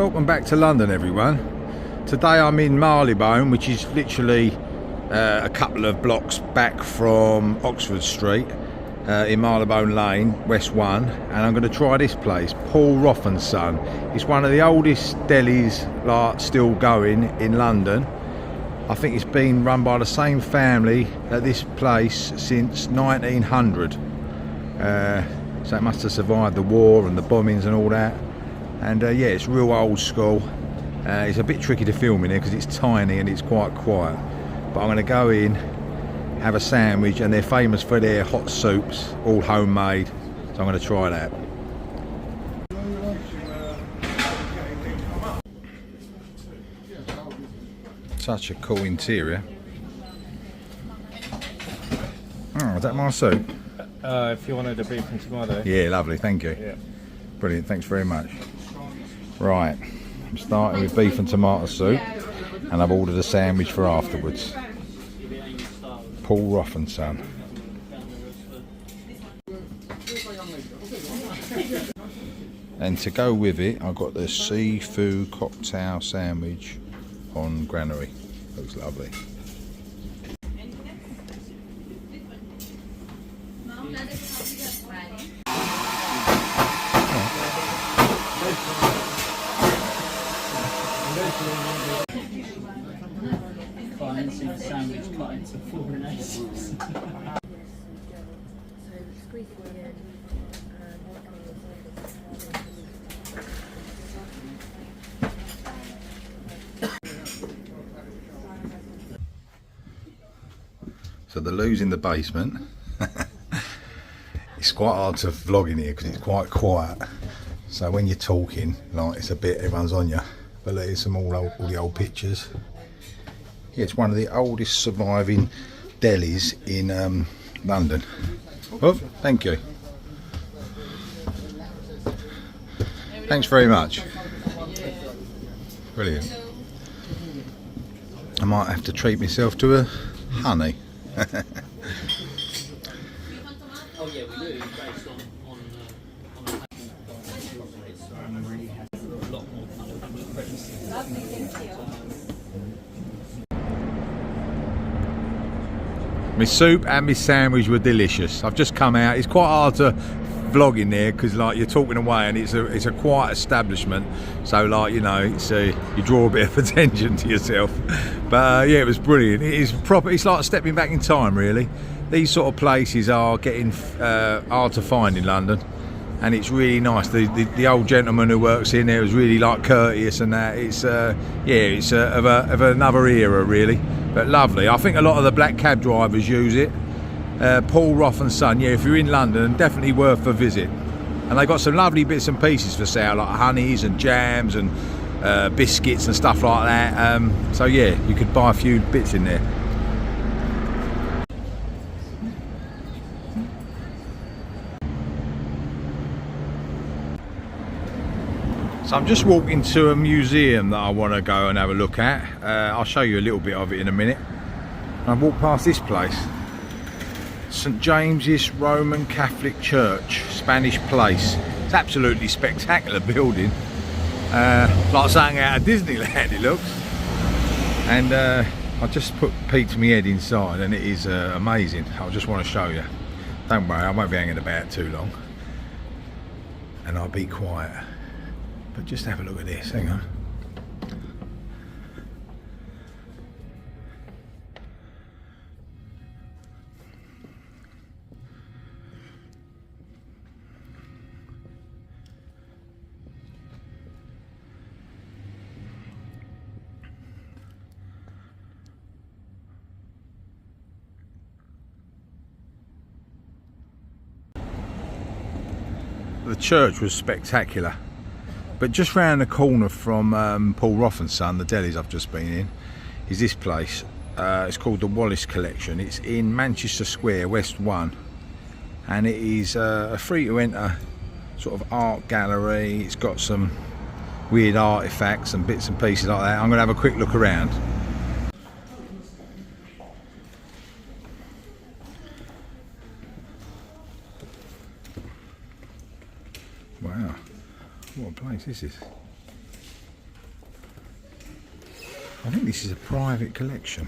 Welcome back to London, everyone. Today I'm in Marylebone, which is literally a couple of blocks back from Oxford Street, in Marylebone Lane, West 1, and I'm going to try this place, Paul Roth & Son. It's one of the oldest delis still going in London. I think it's been run by the same family at this place since 1900. So it must have survived the war and the bombings and all that. And yeah, it's real old school. It's a bit tricky to film in here because it's tiny and it's quite quiet. But I'm going to go in, have a sandwich, and they're famous for their hot soups, all homemade. So I'm going to try that. Such a cool interior. Oh, is that my soup? If you wanted a beef and tomato. Yeah, lovely, thank you. Yeah. Brilliant, thanks very much. Right, I'm starting with beef and tomato soup, and I've ordered a sandwich for afterwards. Paul Roth & Son. And to go with it, I've got the seafood cocktail sandwich on granary. Looks lovely. So the loo's in the basement. It's quite hard to vlog in here because it's quite quiet. So when you're talking, like, it's a bit, everyone's on you. But there's some all the old pictures. Yeah, it's one of the oldest surviving delis in London. Oh, thank you. Thanks very much. Brilliant. I might have to treat myself to a honey. My soup and my sandwich were delicious. I've just come out. It's quite hard to vlog in there because, like, you're talking away and it's a quiet establishment. So, like, you know, it's you draw a bit of attention to yourself. But yeah, it was brilliant. It is proper. It's like stepping back in time, really. These sort of places are getting hard to find in London, and it's really nice. The old gentleman who works in there was really, like, courteous and that. It's yeah, it's of another era, really. But lovely. I think a lot of the black cab drivers use it. Paul Roth & Son, yeah, if you're in London, definitely worth a visit. And they've got some lovely bits and pieces for sale, like honeys and jams and biscuits and stuff like that. So yeah, you could buy a few bits in there. So I'm just walking to a museum that I want to go and have a look at. I'll show you a little bit of it in a minute. I've walked past this place. St James's Roman Catholic Church, Spanish Place. It's absolutely spectacular building. Like something out of Disneyland it looks. And I just peeked my head inside and it is amazing. I just want to show you. Don't worry, I won't be hanging about too long. And I'll be quiet. But just have a look at this, hang on. The church was spectacular. But just round the corner from Paul Roth & Son, the Deli's I've just been in, is this place. It's called the Wallace Collection. It's in Manchester Square, West 1. And it is a free to enter sort of art gallery. It's got some weird artifacts and bits and pieces like that. I'm going to have a quick look around. Wow, what a place this is. I think this is a private collection.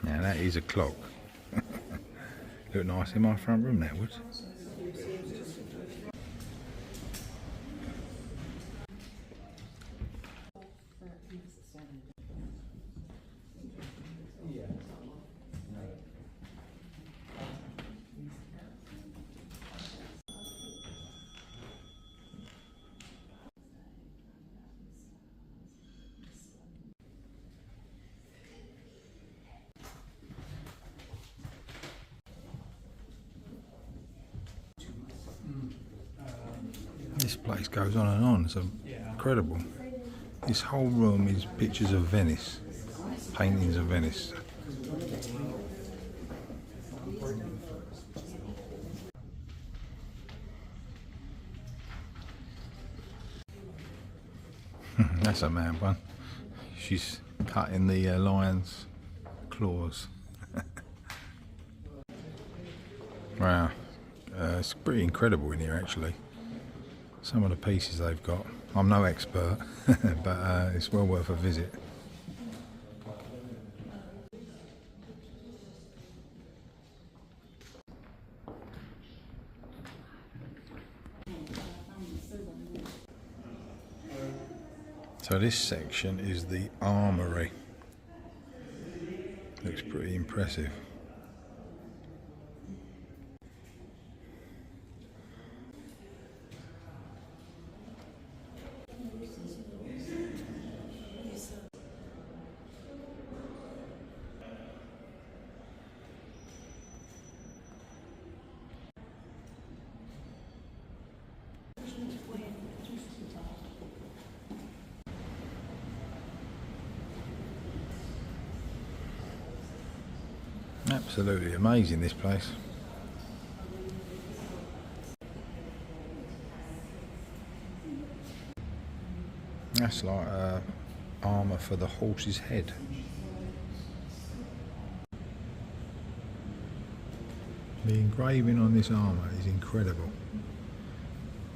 Now that is a clock. Look nice in my front room, that would. This place goes on and on, it's incredible. This whole room is pictures of Venice, paintings of Venice. That's a mad one. She's cutting the lion's claws. Wow, it's pretty incredible in here actually. Some of the pieces they've got. I'm no expert, but it's well worth a visit. So this section is the armoury. Looks pretty impressive. Absolutely amazing, this place. That's like armour for the horse's head. The engraving on this armour is incredible.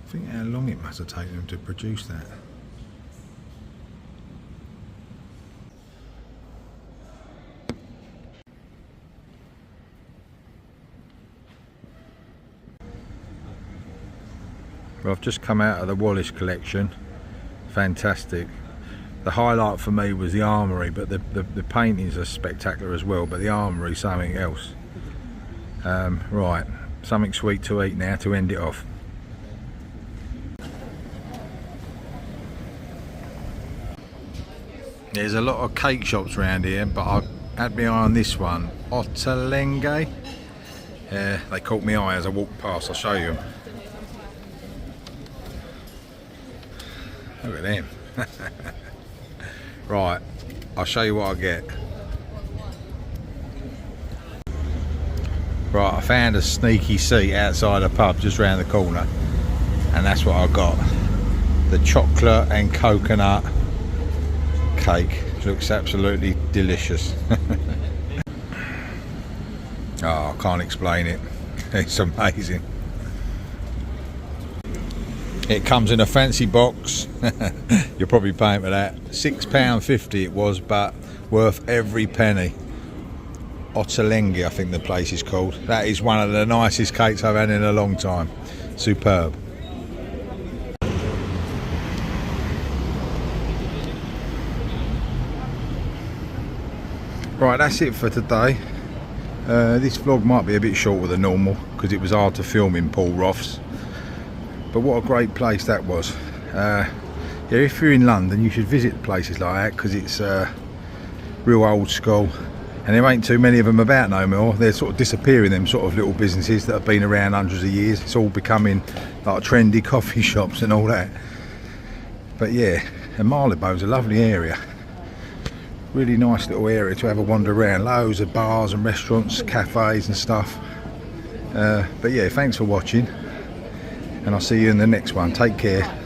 Think how long it must have taken them to produce that. Well, I've just come out of the Wallace Collection. Fantastic. The highlight for me was the armoury, but the paintings are spectacular as well, but the armoury something else. Right, something sweet to eat now to end it off. There's a lot of cake shops around here, but I had my eye on this one, Oten. They caught my eye as I walked past. I'll show you them. Look at them. Right, I'll show you what I get. Right, I found a sneaky seat outside a pub just round the corner, and that's what I got. The chocolate and coconut cake. Looks absolutely delicious. Oh, I can't explain it. It's amazing. It comes in a fancy box. You're probably paying for that. £6.50 it was, but worth every penny. Oten, I think the place is called. That is one of the nicest cakes I've had in a long time. Superb. Right, that's it for today. This vlog might be a bit shorter than normal because it was hard to film in Paul Roth's. But what a great place that was. Yeah, if you're in London, you should visit places like that because it's real old school, and there ain't too many of them about no more. They're sort of disappearing, them sort of little businesses that have been around hundreds of years. It's all becoming like trendy coffee shops and all that. But yeah, and Marylebone's a lovely area. Really nice little area to have a wander around. Loads of bars and restaurants, cafes and stuff. But yeah, thanks for watching, and I'll see you in the next one. Take care.